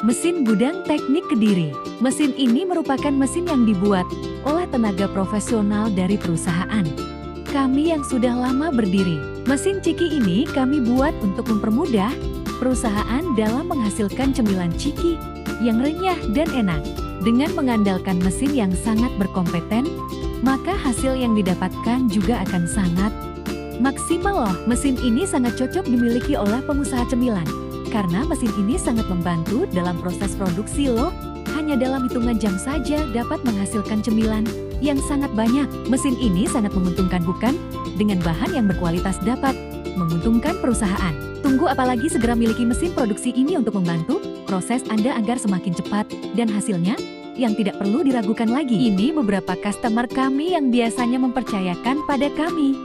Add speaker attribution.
Speaker 1: Mesin Gudang Teknik Kediri. Mesin ini merupakan mesin yang dibuat oleh tenaga profesional dari perusahaan kami yang sudah lama berdiri. Mesin Chiki ini kami buat untuk mempermudah perusahaan dalam menghasilkan cemilan Chiki yang renyah dan enak. Dengan mengandalkan mesin yang sangat berkompeten, maka hasil yang didapatkan juga akan sangat maksimal loh. Mesin ini sangat cocok dimiliki oleh pengusaha cemilan, karena mesin ini sangat membantu dalam proses produksi loh. Hanya dalam hitungan jam saja dapat menghasilkan cemilan yang sangat banyak. Mesin ini sangat menguntungkan bukan? Dengan bahan yang berkualitas dapat menguntungkan perusahaan. Tunggu apalagi, segera miliki mesin produksi ini untuk membantu proses Anda agar semakin cepat dan hasilnya yang tidak perlu diragukan lagi. Ini beberapa customer kami yang biasanya mempercayakan pada kami.